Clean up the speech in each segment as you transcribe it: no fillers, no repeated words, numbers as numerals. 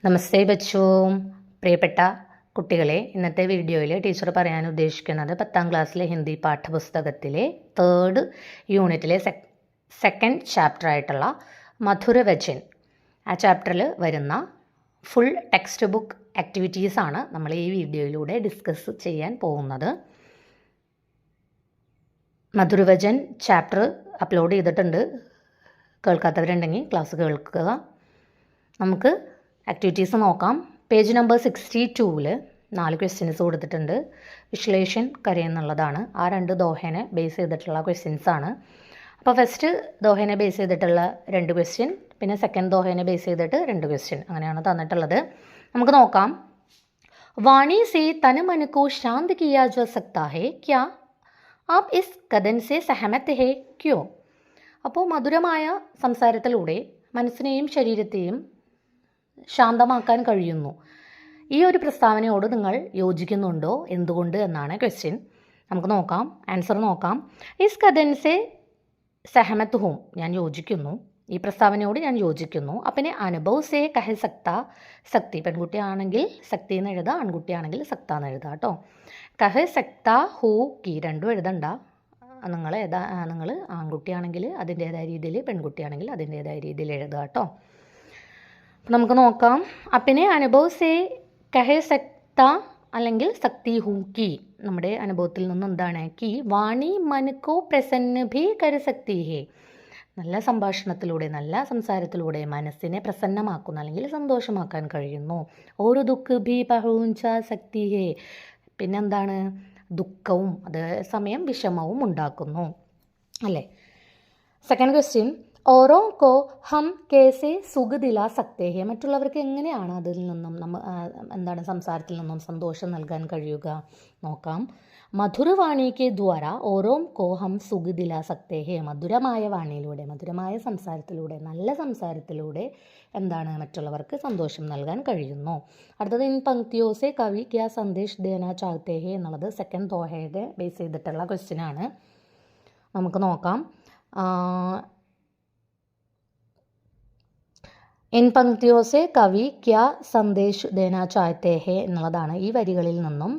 നമസ്തേ ബച്ചോ. പ്രിയപ്പെട്ട കുട്ടികളെ, ഇന്നത്തെ വീഡിയോയിൽ ടീച്ചർ പറയാൻ ഉദ്ദേശിക്കുന്നത് 10ാം ക്ലാസ്സിലെ ഹിന്ദി പാഠപുസ്തകത്തിലെ 3rd യൂണിറ്റിലെ സെക്കൻഡ് ചാപ്റ്റർ ആയിട്ടുള്ള മധുരവചൻ, ആ ചാപ്റ്ററിൽ വരുന്ന ഫുൾ ടെക്സ്റ്റ് ബുക്ക് ആക്ടിവിറ്റീസാണ് നമ്മൾ ഈ വീഡിയോയിലൂടെ ഡിസ്കസ് ചെയ്യാൻ പോകുന്നത്. മധുരവചൻ ചാപ്റ്റർ അപ്ലോഡ് ചെയ്തിട്ടുണ്ട്. കേൾക്കാത്തവരുണ്ടെങ്കിൽ ക്ലാസ് കേൾക്കുക. നമുക്ക് ആക്ടിവിറ്റീസ് നോക്കാം. പേജ് നമ്പർ 62-ൽ 4 ക്വസ്റ്റ്യൻസ് കൊടുത്തിട്ടുണ്ട്. വിശ്ലേഷൻ കരയെന്നുള്ളതാണ്. ആ 2 ദോഹേനെ ബേസ് ചെയ്തിട്ടുള്ള ക്വസ്റ്റ്യൻസാണ്. അപ്പോൾ ഫസ്റ്റ് ദോഹേനെ ബേസ് ചെയ്തിട്ടുള്ള 2 ക്വസ്റ്റ്യൻ, പിന്നെ സെക്കൻഡ് ദോഹേനെ ബേസ് ചെയ്തിട്ട് 2 ക്വസ്റ്റ്യൻ, അങ്ങനെയാണ് തന്നിട്ടുള്ളത്. നമുക്ക് നോക്കാം. വാണി സേ തൻ മൻ കോ ശാന്ത് കിയാ ജാ സക്താ ഹൈ, ക്യാ ആപ് ഇസ് കഥൻ സേ സഹമത് ഹൈ, ക്യോ? അപ്പോൾ മധുരമായ സംസാരത്തിലൂടെ മനസ്സിനെയും ശരീരത്തെയും ശാന്തമാക്കാൻ കഴിയുന്നു. ഈ ഒരു പ്രസ്താവനയോട് നിങ്ങൾ യോജിക്കുന്നുണ്ടോ, എന്തുകൊണ്ട് എന്നാണ് ക്വസ്റ്റ്യൻ. നമുക്ക് നോക്കാം, ആൻസർ നോക്കാം. ഇസ് കഥൻ സേ സഹമത് ഹൂം, ഞാൻ യോജിക്കുന്നു, ഈ പ്രസ്താവനയോട് ഞാൻ യോജിക്കുന്നു. അപ്പം അനുഭവ് സേ കഹ സക്ത, സക്തി പെൺകുട്ടിയാണെങ്കിൽ സക്തി എന്ന് എഴുതാം, ആൺകുട്ടിയാണെങ്കിൽ സക്ത എന്ന് എഴുതാം കേട്ടോ. കഹ സക്ത ഹൂ കി രണ്ടും എഴുതണ്ട. നിങ്ങൾ ആൺകുട്ടിയാണെങ്കിൽ അതിൻ്റേതായ രീതിയിൽ, പെൺകുട്ടിയാണെങ്കിൽ അതിൻ്റേതായ രീതിയിൽ എഴുതുക കേട്ടോ. നമുക്ക് നോക്കാം. അപ്പിനെ അനുഭവ് സേ കഹേ സക്ത അല്ലെങ്കിൽ സക്തി ഹൂ കി, നമ്മുടെ അനുഭവത്തിൽ നിന്നും എന്താണ്? കി വാണി മനക്കോ പ്രസന്ന ഭി കര സക്തി ഹേ, നല്ല സംഭാഷണത്തിലൂടെ, നല്ല സംസാരത്തിലൂടെ മനസ്സിനെ പ്രസന്നമാക്കുന്ന അല്ലെങ്കിൽ സന്തോഷമാക്കാൻ കഴിയുന്നു. ഒരു ദുഃഖ് ഭി പഹുഞ്ച സക്തി ഹേ, പിന്നെന്താണ്? ദുഃഖവും അതേ സമയം വിഷമവും ഉണ്ടാക്കുന്നു, അല്ലേ? സെക്കൻഡ് ക്വസ്റ്റ്യൻ, ഓരോ കോ ഹം കേസെ സുഖ ദിലാ സക്തേ ഹെ, മറ്റുള്ളവർക്ക് എങ്ങനെയാണ് അതിൽ നിന്നും സംസാരത്തിൽ നിന്നും സന്തോഷം നൽകാൻ കഴിയുക? നോക്കാം. മധുരവാണിക്ക് ദ്വാര ഓരോ കോ ഹം സുഖ ദിലാ സക്തേ ഹെ, മധുരമായ വാണിയിലൂടെ, മധുരമായ സംസാരത്തിലൂടെ, നല്ല സംസാരത്തിലൂടെ മറ്റുള്ളവർക്ക് സന്തോഷം നൽകാൻ കഴിയുന്നു. അടുത്തത്, ഇൻ പങ്ക്തിയോ സെ കവി ക്യാ സന്ദേശ് ദേനാ ചാഹത്തെ ഹെ എന്നുള്ളത് സെക്കൻഡ് ദോഹയുടെ ബേസ് ചെയ്തിട്ടുള്ള ക്വസ്റ്റ്യൻ ആണ്. നമുക്ക് നോക്കാം. ഇൻ പങ്ക്തിയോ സെ കവി ക്യാ സന്ദേശ് ദേനാ ചാഹത്തെ ഹെ എന്നുള്ളതാണ്. ഈ വരികളിൽ നിന്നും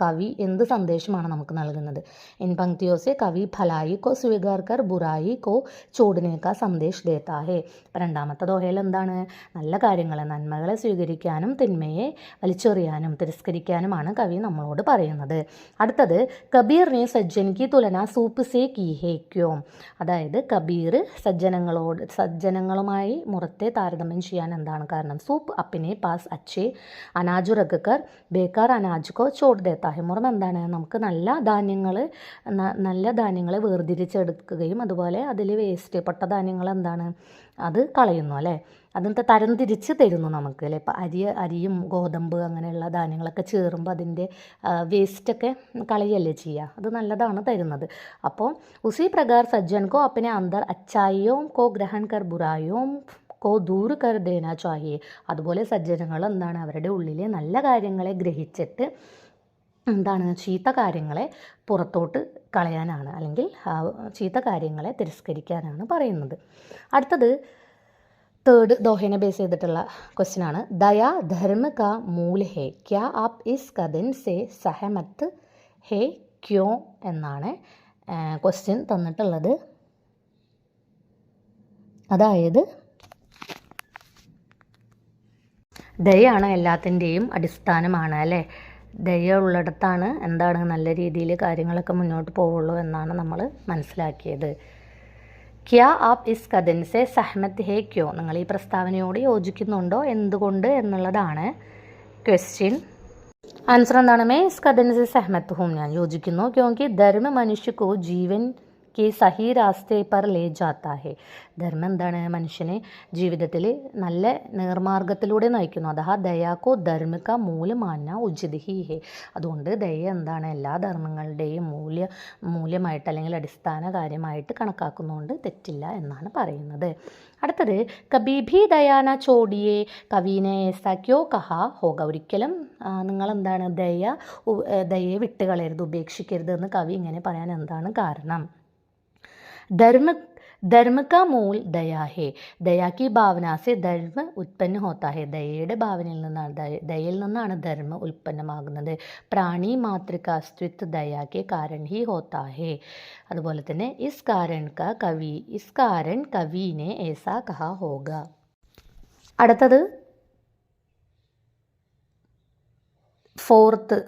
കവി എന്ത് സന്ദേശമാണ് നമുക്ക് നൽകുന്നത്? ഇൻ പങ്ക്തിയോ സെ കവി ഭലായി കോ സ്വീകാർ കർ ബുറായി കോ ചോടനെ കാ സന്ദേശ് ദേത്താ ഹെ. രണ്ടാമത്തെ ദോഹയിൽ എന്താണ്? നല്ല കാര്യങ്ങളെ, നന്മകളെ സ്വീകരിക്കാനും തിന്മയെ വലിച്ചെറിയാനും തിരസ്കരിക്കാനുമാണ് കവി നമ്മളോട് പറയുന്നത്. അടുത്തത്, കബീർ നെ സജ്ജൻ കി തുലന സൂപ്പ് സേ കി ഹേ ക്യോ, അതായത് കബീർ സജ്ജനങ്ങളുമായി മുറത്തെ താരതമ്യം ചെയ്യാൻ എന്താണ് കാരണം? സൂപ്പ് അപ്പിനെ പാസ് അച്ഛേ അനാജു രഖ് കർ ബേക്കാർ അനാജ് കോ ചോട് ദേത്താ ഹെ. മുറം എന്താണ്? നമുക്ക് നല്ല ധാന്യങ്ങളെ വേർതിരിച്ചെടുക്കുകയും അതുപോലെ അതിൽ വേസ്റ്റ് പെട്ട ധാന്യങ്ങൾ അത് കളയുന്നു, അല്ലേ? അതിൻ്റെ തരം തിരിച്ച് തരുന്നു നമുക്ക്, അല്ലേ? ഇപ്പം അരിയും ഗോതമ്പ് അങ്ങനെയുള്ള ധാന്യങ്ങളൊക്കെ ചേരുമ്പോൾ അതിൻ്റെ വേസ്റ്റൊക്കെ കളയല്ലേ ചെയ്യുക, അത് നല്ലതാണ് തരുന്നത്. അപ്പോൾ ഉസി പ്രകാർ സജ്ജൻ കോ അപ്പനെ അന്തർ അച്ചായിയോം കോ ഗ്രഹൺ കർ ബുറായോം കോ ദൂർ കർ ദേനാ ചാഹിയെ, അതുപോലെ സജ്ജനങ്ങൾ അവരുടെ ഉള്ളിലെ നല്ല കാര്യങ്ങളെ ഗ്രഹിച്ചിട്ട് ചീത്ത കാര്യങ്ങളെ പുറത്തോട്ട് കളയാനാണ്, അല്ലെങ്കിൽ ചീത്ത കാര്യങ്ങളെ തിരസ്കരിക്കാനാണ് പറയുന്നത്. അടുത്തത് തേർഡ് ദോഹേനെ ബേസ് ചെയ്തിട്ടുള്ള ക്വസ്റ്റ്യൻ ആണ്. ദയാ ധർമ്മ കാ മൂൽ ഹേ, ക്യാ ആപ് ഇസ് കഥൻ സേ സഹമത് ഹേ, ക്യോ എന്നാണ് ക്വസ്റ്റ്യൻ തന്നിട്ടുള്ളത്. അതായത് ദയാണ് എല്ലാത്തിൻ്റെയും അടിസ്ഥാനമാണ്, അല്ലേ? ദയ ഉള്ളിടത്താണ് നല്ല രീതിയിൽ കാര്യങ്ങളൊക്കെ മുന്നോട്ട് പോവുള്ളൂ എന്നാണ് നമ്മൾ മനസ്സിലാക്കിയത്. ക്യാ ആപ് ഇസ് കഥൻ സെ സഹമത് ഹേ ക്യോ, നിങ്ങൾ ഈ പ്രസ്താവനയോട് യോജിക്കുന്നുണ്ടോ, എന്തുകൊണ്ട് എന്നുള്ളതാണ് ക്വസ്റ്റ്യൻ. ആൻസർ എന്താണ്? മേ ഇസ് കഥൻ സെ സഹമത് ഹൂം, ഞാൻ യോജിക്കുന്നു. ക്യോങ്കി ധർമ്മ മനുഷ്യക്കോ ജീവൻ കെ സഹി രാസ്തേ പർ ലേ ജാത്താ ഹെ, ധർമ്മം മനുഷ്യനെ ജീവിതത്തിൽ നല്ല നേർമാർഗത്തിലൂടെ നയിക്കുന്നു. അതാ ദയാക്കോ ധർമ്മ കാ മൂല്യ മാന ഉചിത് ഹി ഹെ, അതുകൊണ്ട് ദയ എല്ലാ ധർമ്മങ്ങളുടെയും മൂല്യമായിട്ട് അല്ലെങ്കിൽ അടിസ്ഥാന കാര്യമായിട്ട് കണക്കാക്കുന്നതുകൊണ്ട് തെറ്റില്ല എന്നാണ് പറയുന്നത്. അടുത്തത്, കബി ഭി ദയാന ചോടിയെ കവീനെ ഏസാ ക്യോ കഹാ ഹോഗ, ഒരിക്കലും നിങ്ങൾ ദയയെ വിട്ടുകളയരുത്, ഉപേക്ഷിക്കരുത് എന്ന് കവി ഇങ്ങനെ പറയാൻ എന്താണ് കാരണം? ധർമ്മ ധർമ്മ കാ മൂൽ ദയാ ഹേ. ദയാ കി ഭാവന സെ ധർമ്മ ഉത്പന്ന ഹോത്താ ഹേ. ദയയുടെ ഭാവനയിൽ നിന്നാണ് ദയയിൽ നിന്നാണ് ധർമ്മ ഉൽപ്പന്നമാകുന്നത്. പ്രാണി മാതൃ കാ അസ്തിത്വ ദയാ കെ കാരൺ ഹി ഹോത്താ ഹേ. അതുപോലെ തന്നെ ഇസ് കാരൺ കവിനെ ഏസാ കഹാ ഹോഗ. അടുത്തത്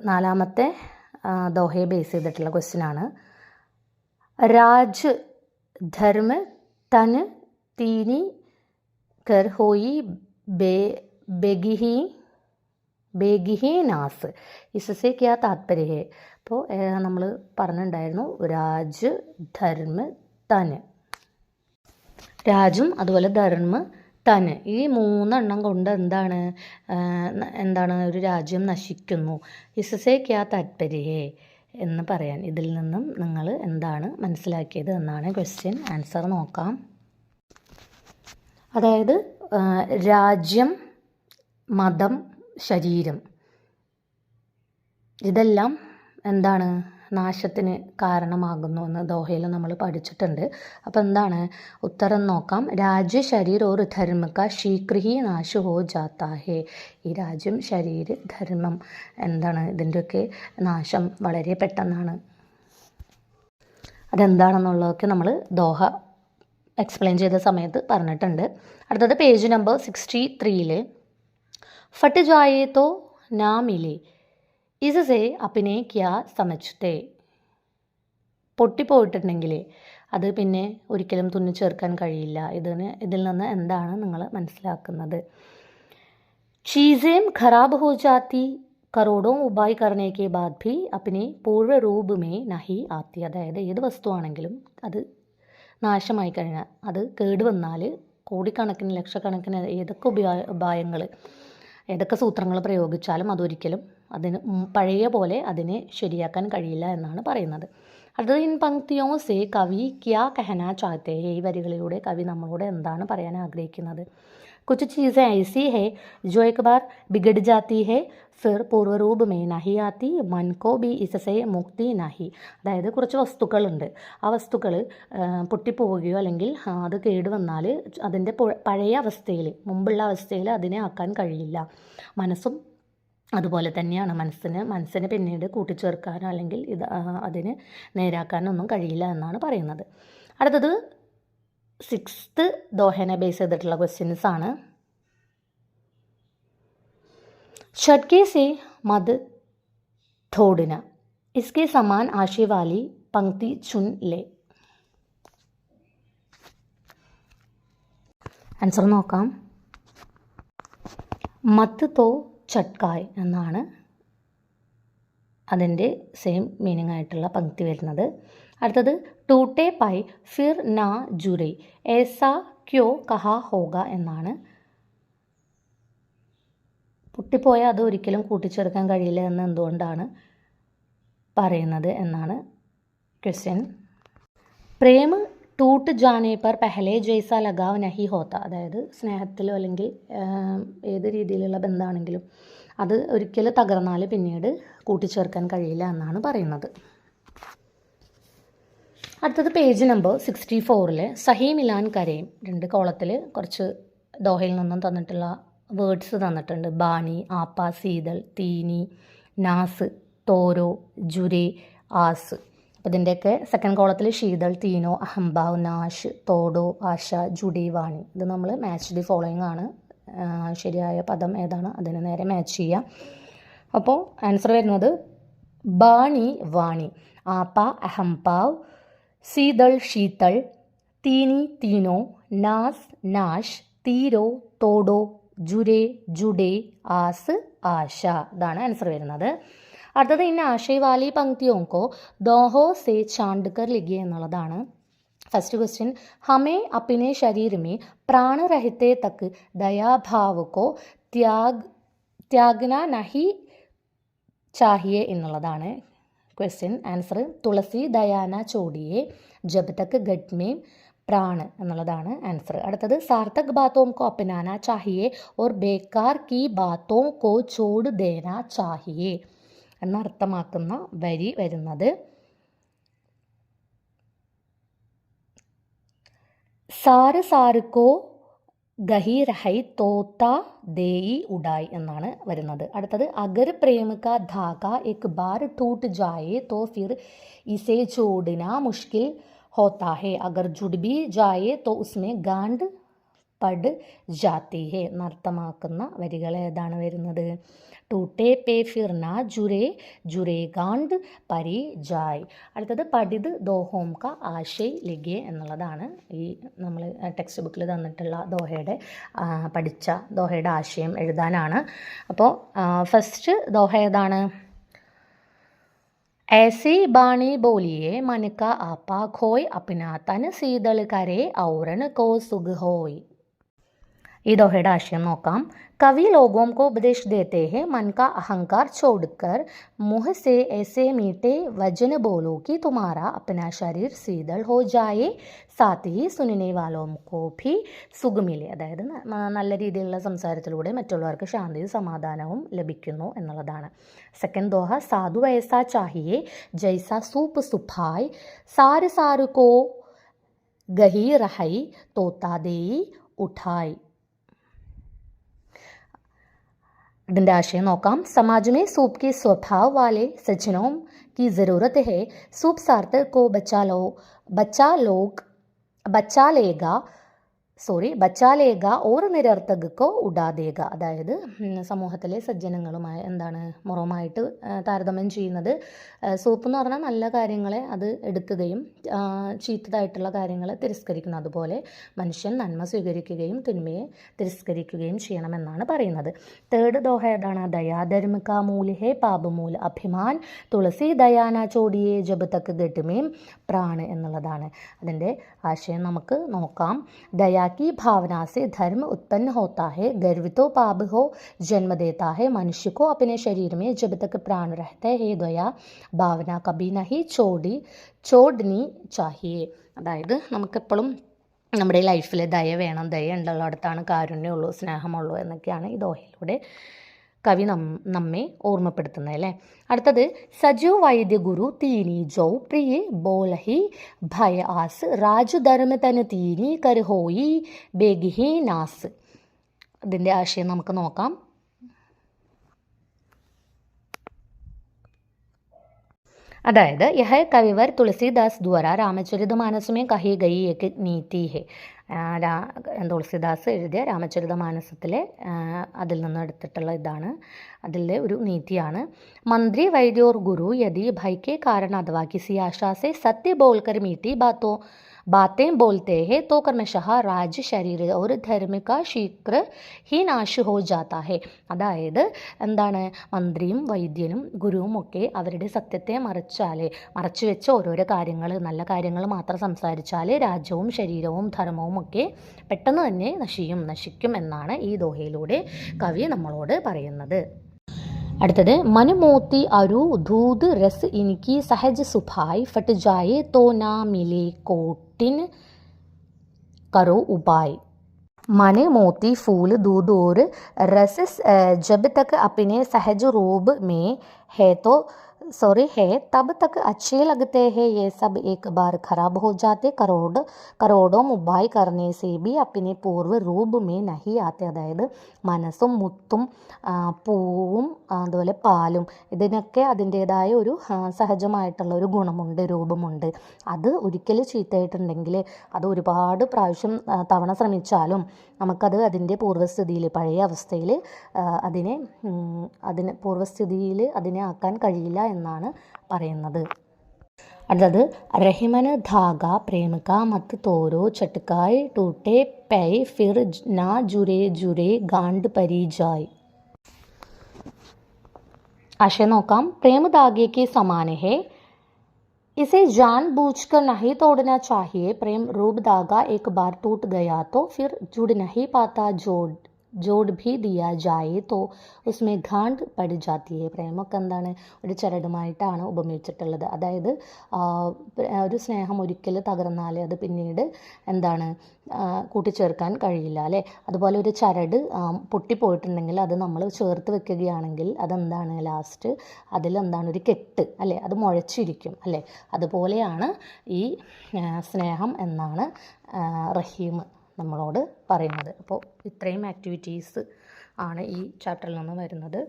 നാലാമത്തെ ദോഹയെ ബേസ് ചെയ്തിട്ടുള്ള ക്വസ്റ്റ്യൻ ആണ്. രാജ് ധർമ്മ തൻ തീനി കർ ഹോയി ബേഗിഹി നാസ് ഇസസെ ക്യാ താത്പര്യ ഹേ. അപ്പോൾ നമ്മൾ പറഞ്ഞിട്ടുണ്ടായിരുന്നു രാജ് ധർമ്മ തൻ, രാജും അതുപോലെ ധർമ്മ തൻ, ഈ മൂന്നെണ്ണം കൊണ്ട് എന്താണ് ഒരു രാജ്യം നശിക്കുന്നു. ഇസസെ ക്യാ താത്പര്യ എന്ന് പറയാൻ ഇതിൽ നിന്നും നിങ്ങൾ എന്താണ് മനസ്സിലാക്കിയത് എന്നാണ് ക്വസ്റ്റ്യൻ. ആൻസർ നോക്കാം. അതായത് രാജ്യം, മതം, ശരീരം ഇതെല്ലാം എന്താണ് നാശത്തിന് കാരണമാകുന്നു എന്ന് ദോഹയിൽ നമ്മൾ പഠിച്ചിട്ടുണ്ട്. അപ്പോൾ എന്താണ് ഉത്തരം നോക്കാം. രാജ്യ ശരീർ ഓർ ധർമ്മ കാ ശീഘ്ര ഹി നാശ ഹോ ജാത്താ ഹേ. ഈ രാജ്യം, ശരീരം, ധർമ്മം ഇതിൻ്റെയൊക്കെ നാശം വളരെ പെട്ടെന്നാണ്. അതെന്താണെന്നുള്ളതൊക്കെ നമ്മൾ ദോഹ എക്സ്പ്ലെയിൻ ചെയ്ത സമയത്ത് പറഞ്ഞിട്ടുണ്ട്. അടുത്തത് പേജ് നമ്പർ 63 ഫട്ട് ജായേ തോ നാ മിലേ ഇസസെ അപ്പിനെ ക്യാ സമജ്തേ. പൊട്ടിപ്പോയിട്ടുണ്ടെങ്കിൽ അത് പിന്നെ ഒരിക്കലും തുന്നിച്ചേർക്കാൻ കഴിയില്ല. ഇതിൽ നിന്ന് എന്താണ് നിങ്ങൾ മനസ്സിലാക്കുന്നത്? ചീസേം ഖരാബ് ഹോ ജാത്തി കറോഡോ ഉപായ് കർണേ കെ ബാദ് ഭി അപ്പിനെ പൂർവ്വ രൂപ് മേ നഹി ആത്തി. അതായത് ഏത് വസ്തുവാണെങ്കിലും അത് നാശമായി കഴിഞ്ഞാൽ, അത് കേടുവന്നാൽ കോടിക്കണക്കിന് ലക്ഷക്കണക്കിന് ഏതൊക്കെ ഉപായങ്ങൾ, ഏതൊക്കെ സൂത്രങ്ങൾ പ്രയോഗിച്ചാലും അതൊരിക്കലും അതിന് പഴയ പോലെ അതിനെ ശരിയാക്കാൻ കഴിയില്ല എന്നാണ് പറയുന്നത്. അടുത്തത് ഇൻ പങ്ക്തിയോ സേ കവി ക്യാ കഹനാ ചാഹത്തെ ഹേ. ഈ വരികളിലൂടെ കവി നമ്മളോട് എന്താണ് പറയാൻ ആഗ്രഹിക്കുന്നത്? കുछ चीज़ें ऐसी है जो एक बार बिगड़ जाती है फिर पूर्व रूप में नहीं आती मन को भी इससे मुक्ति नहीं. അതായത് കുറച്ച് വസ്തുക്കളുണ്ട്, ആ വസ്തുക്കൾ പൊട്ടിപ്പോവുകയോ അല്ലെങ്കിൽ അത് കേടുവന്നാൽ അതിൻ്റെ പഴയ അവസ്ഥയിൽ, മുമ്പുള്ള അവസ്ഥയിൽ അതിനെ ആക്കാൻ കഴിയില്ല. മനസ്സും അതുപോലെ തന്നെയാണ്. മനസ്സിനെ പിന്നീട് കൂട്ടിച്ചേർക്കാനോ അല്ലെങ്കിൽ അതിന് നേരാക്കാനോ ഒന്നും കഴിയില്ല എന്നാണ് പറയുന്നത്. അടുത്തത് 6th ദോഹനെ ബേസ് ചെയ്തിട്ടുള്ള ക്വസ്റ്റ്യൻസ് ആണ്. ഷട്കെ സെ മദ് ഥോഡന ഇസ്കെ സമാൻ ആശയ വാലി പങ്ക്തി ചുൻ ലേ. ആൻസർ നോക്കാം. മത്ത് തോ ചട്കായ് എന്നാണ് അതിൻ്റെ സെയിം മീനിങ് ആയിട്ടുള്ള പങ്ക്തി വരുന്നത്. അടുത്തത് ടൂട്ടെ പൈ ഫിർ നാ ജുരേ ഏസാ ക്യോ കഹാ ഹോഗ എന്നാണ്. പൊട്ടിപ്പോയാൽ അത് ഒരിക്കലും കൂട്ടിച്ചേർക്കാൻ കഴിയില്ല എന്ന് എന്തുകൊണ്ടാണ് പറയുന്നത് എന്നാണ് ക്വസ്റ്റ്യൻ. പ്രേമ ടൂട്ട് ജാനെ പർ പെഹലെ ജൈസ ലഗാവ് നഹി ഹോത്ത. അതായത് സ്നേഹത്തിലോ അല്ലെങ്കിൽ ഏത് രീതിയിലുള്ള ബന്ധമാണെങ്കിലും അത് ഒരിക്കലും തകർന്നാൽ പിന്നീട് കൂട്ടിച്ചേർക്കാൻ കഴിയില്ല എന്നാണ് പറയുന്നത്. അടുത്തത് പേജ് നമ്പർ 64 സഹി മിലാൻ കരയും 2 കോളത്തിൽ കുറച്ച് ദോഹയിൽ നിന്നും തന്നിട്ടുള്ള വേർഡ്സ് തന്നിട്ടുണ്ട്. ബാണി, ആപ്പ, സീതൾ, തീനി, നാസ്, തോരോ, ജുരേ, ആസ്. അപ്പോൾ ഇതിൻ്റെയൊക്കെ സെക്കൻഡ് കോളത്തിൽ ശീതൾ, തീനോ, അഹംഭാവ്, നാഷ്, തോടോ, ആശ, ജുഡി, വാണി. ഇത് നമ്മൾ മാച്ച് ദി ഫോളോയിങ് ആണ്. ശരിയായ പദം ഏതാണ് അതിന് നേരെ മാച്ച് ചെയ്യാം. അപ്പോൾ ആൻസർ വരുന്നത് ബാണി, വാണി, ആപ്പ, അഹംഭാവ്, സീതൾ, ശീതൾ, തീനി, തീനോ, നാസ്, നാഷ്, തീരോ, തോടോ, ജുരേ, ജുഡേ, ആസ്, ആശ. ഇതാണ് ആൻസർ വരുന്നത്. അടുത്തത് ഇന്ന ആശയവാലി പങ്ക്തിയോങ്കോ ദോഹോ സേ ചാണ്ട്കർ ലിഖിയെ എന്നുള്ളതാണ്. फर्स्ट क्वेश्चन हमें अपने शरीर में प्राण रहते तक दयाभाव को त्यागना नहीं चाहिए എന്നുള്ളതാണ് ക്വസ്റ്റ്യൻ. ആൻസർ തുളസി ദയാന ചോടിയെ ജബ് തക് ഗട്ട് में प्राण എന്നുള്ളതാണ് ആൻസർ. അടുത്തത് സാർത്ഥക് ബാത്തോं को अपनाना चाहिए और बेकार की बातों को छोड़ देना चाहिए എന്നർത്ഥമാക്കുന്ന വരി വരുന്നത് സാറ് സാറുക്കോ ഗഹി രഹൈ തോത്ത ദേയി ഉഡായി എന്നാണ് വരുന്നത്. അടുത്തത് അഗർ പ്രേമ കാ ധാഗ എക് ബാർ ടൂട്ട് ജായേ തോ ഫിർ ഇസേ ചോടന മുഷ്കിൽ ഹോത്താ ഹേ. അഗർ ജുഡ് ബി ജായേ തോ ഉസ്മേ ഗാണ്ട് പഡ് ജാത്തി ഹേ എന്നർത്ഥമാക്കുന്ന വരികൾ ഏതാണ് വരുന്നത്? ടൂട്ടേ പേ ഫിർന ജുരേ ജുരേ ഗാണ്ട് പരി ജായ്. അടുത്തത് പഠിത് ദോഹോം ക ആശയ് ലിഗെ എന്നുള്ളതാണ് ഈ നമ്മൾ ടെക്സ്റ്റ് ബുക്കിൽ തന്നിട്ടുള്ള പഠിച്ച ദോഹയുടെ ആശയം എഴുതാനാണ്. അപ്പോൾ ഫസ്റ്റ് ദോഹ ഏതാണ്? ऐसी बाणी बोलिए मन का आपा खोय अपना तन शीतल करे औरन को सुख होय. ഈ ദോഹയുടെ ആശയം നോക്കാം. कवि लोगों को उपदेश देते हैं मन का अहंकार छोड़कर मुँह से ऐसे मीठे वचन बोलो कि तुम्हारा अपना शरीर शीतल हो जाए साथ ही सुनने वालों को भी സുഖ മിലെ. അതായത് നല്ല രീതിയിലുള്ള സംസാരത്തിലൂടെ മറ്റുള്ളവർക്ക് ശാന്തിയും സമാധാനവും ലഭിക്കുന്നു എന്നുള്ളതാണ്. സെക്കൻഡ് ദോഹ സാധു വൈസാ ചാഹിയെ ജൈസാ സൂപ്പ് സുഭായ് സാര് സാരു കോ ഗഹി റഹൈ തോത്താദേയി ഉഠായ്. ഇതിൻ്റെ ആശയം നോക്കാം. समाज में सूप के स्वभाव वाले सज्जनों की ज़रूरत है. सूप सार्थ को बच्चा लेगा और निरर्थक को उड़ा देगा. അതായത് സമൂഹത്തിലെ സജ്ജനങ്ങളുമായി എന്താണ് മുറവുമായിട്ട് താരതമ്യം ചെയ്യുന്നത്. സൂപ്പ് എന്ന് പറഞ്ഞാൽ നല്ല കാര്യങ്ങളെ അത് എടുക്കുകയും ചീത്തതായിട്ടുള്ള കാര്യങ്ങളെ തിരസ്കരിക്കുന്നു. അതുപോലെ മനുഷ്യൻ നന്മ സ്വീകരിക്കുകയും തിന്മയെ തിരസ്കരിക്കുകയും ചെയ്യണമെന്നാണ് പറയുന്നത്. തേർഡ് ദോഹ ഏതാണ്? ദയാധർമ്മ കാ മൂല ഹേ പാപമൂല അഭിമാൻ തുളസി ദയാന ചോടിയെ ജബ് തക്ക് ഗട്ടുമേം പ്രാണ് എന്നുള്ളതാണ്. അതിൻ്റെ ആശയം നമുക്ക് നോക്കാം. दया की भावना से धर्म उत्पन्न होता है. गर्व तो पाप हो जन्म देता है. मनुष्य को अपने शरीर में जब तक प्राण रहते हैं दया भावना कभी नहीं छोड़नी चाहिए. അതായത് നമുക്കെപ്പോഴും നമ്മുടെ ലൈഫിൽ ദയ വേണം. ദയ ഉള്ളിടത്താണ് കാരുണ്യമുള്ളൂ, സ്നേഹമുള്ളൂ എന്നൊക്കെയാണ് ഈ ദോഹയിലൂടെ കവി നമ്മെ ഓർമ്മപ്പെടുത്തുന്നത് അല്ലേ. അടുത്തത് സജു വൈദ്യ ഗുരു തീനി ജോ പ്രിയ ബോലഹി ഭയ ആസ് രാജു ധർമ്മ തന തീനി കർ ഹോയി ബേഗിഹി നാസ്. ഇതിൻ്റെ ആശയം നമുക്ക് നോക്കാം. അതായത് യഹ കവിവർ തുളസിദാസ് ദ്വാര രാമചരിതമാനസ് में कही गई एक नीति है. തുളസിദാസ് എഴുതിയ രാമചരിതമാനസത്തിലെ അതിൽ നിന്ന് എടുത്തിട്ടുള്ള ഇതാണ്, അതിലെ ഒരു നീതിയാണ്. मंत्री वैद्य और गुरु यदि भय के कारण अथवा किसी आशा से सत्य बोलकर मीठी बातें बोलते हैं तो क्रमशः राज्य शरीर और धर्म का शीघ्र ही नाश हो जाता है. അതായത് എന്താണ്? മന്ത്രിയും വൈദ്യനും ഗുരുവും ഒക്കെ അവരുടെ സത്യത്തെ മറച്ചു വെച്ച് ഓരോരോ കാര്യങ്ങൾ, നല്ല കാര്യങ്ങൾ മാത്രം സംസാരിച്ചാൽ രാജ്യവും ശരീരവും ധർമ്മവും ഒക്കെ പെട്ടെന്ന് തന്നെ നശിക്കും എന്നാണ് ഈ ദോഹയിലൂടെ കവി നമ്മളോട് പറയുന്നത്. അടുത്തത് മനമോത്തി അരു ധൂത് രസ് ഇനിക്ക് സഹജ് സുഭായ് ഫട്ട് ജായേ തോ നാ മിലെ കോട്ടിൻ करो उपाय. मन मोती फूल दूध और रस जब तक अपने सहज रूप में है तब तक अच्छे लगते हैं. ये सब एक बार खराब हो जाते. करोड़ों उपाय करने से भी अपने पूर्व रूप में नहीं आते. അതായത് മനസ്സും മുത്തും പൂവും അതുപോലെ പാലും ഇതിനൊക്കെ അതിൻ്റേതായ ഒരു സഹജമായിട്ടുള്ള ഒരു ഗുണമുണ്ട്, രൂപമുണ്ട്. അത് ഒരിക്കൽ ചീത്തയായിട്ടുണ്ടെങ്കിൽ അത് ഒരുപാട് പ്രാവശ്യം തവണ ശ്രമിച്ചാലും നമുക്കത് അതിൻ്റെ പൂർവ്വസ്ഥിതിയിൽ, പഴയ അവസ്ഥയിൽ പൂർവ്വസ്ഥിതിയിൽ അതിനെ ആക്കാൻ കഴിയില്ല എന്നാണ് പറയുന്നത്. അടുത്തത് റഹിമൻ ധാഗ പ്രേമക മത്ത് തോരോ ചटकाए टूटे पै फिर ना जुरे गांड परी जाए. आशय നോക്കാം. प्रेम धागे के समान है, इसे जानबूझकर नहीं तोड़ना चाहिए. प्रेम रूप धागा एक बार टूट गया तो फिर जुड़ नहीं पाता. जोड़ भी दिया जाए तो उसमें गांठ पड़ जाती है. പ്രേമമൊക്കെ എന്താണ്, ഒരു ചരടുമായിട്ടാണ് ഉപമിച്ചിട്ടുള്ളത്. അതായത് ഒരു സ്നേഹം ഒരിക്കൽ തകർന്നാൽ അത് പിന്നീട് എന്താണ് കൂട്ടിച്ചേർക്കാൻ കഴിയില്ല അല്ലേ. അതുപോലെ ഒരു ചരട് പൊട്ടിപ്പോയിട്ടുണ്ടെങ്കിൽ അത് നമ്മൾ ചേർത്ത് വെക്കുകയാണെങ്കിൽ അതെന്താണ് ലാസ്റ്റ് അതിലെന്താണ് ഒരു കെട്ട് അല്ലേ, അത് മുഴച്ചിരിക്കും അല്ലേ. അതുപോലെയാണ് ഈ സ്നേഹം എന്നാണ് റഹീം നമ്മളോട് പറയുന്നത്. അപ്പോൾ ഇത്രയും ആക്ടിവിറ്റീസ് ആണ് ഈ ചാപ്റ്ററിൽ നിന്ന് വരുന്നത്.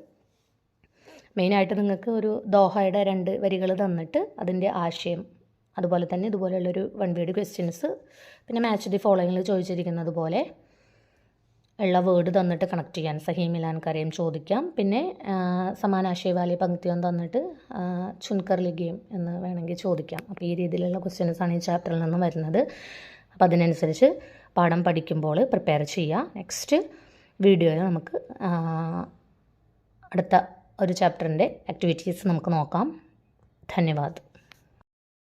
മെയിനായിട്ട് നിങ്ങൾക്ക് ഒരു ദോഹയുടെ 2 വരികൾ തന്നിട്ട് അതിൻ്റെ ആശയം, അതുപോലെ തന്നെ ഇതുപോലെയുള്ളൊരു 1 വേർഡ് ക്വസ്റ്റ്യൻസ്, പിന്നെ മാച്ച് ദി ഫോളോയിങ്ങിൽ ചോദിച്ചിരിക്കുന്നത് പോലെ ഉള്ള വേർഡ് തന്നിട്ട് കണക്ട് ചെയ്യാൻ സഹി മിലാൻ കരയും ചോദിക്കാം. പിന്നെ സമാനാശയ വാലി പങ്ക്തിയും തന്നിട്ട് ചുൻകർ ലിഗയും എന്ന് വേണമെങ്കിൽ ചോദിക്കാം. അപ്പോൾ ഈ രീതിയിലുള്ള ക്വസ്റ്റ്യൻസാണ് ഈ ചാപ്റ്ററിൽ നിന്ന് വരുന്നത്. അപ്പോൾ അതിനനുസരിച്ച് പാഠം പഠിക്കുമ്പോൾ പ്രിപ്പയർ ചെയ്യുക. നെക്സ്റ്റ് വീഡിയോയിൽ നമുക്ക് അടുത്ത ഒരു ചാപ്റ്ററിൻ്റെ ആക്ടിവിറ്റീസ് നമുക്ക് നോക്കാം. ധന്യവാദ്.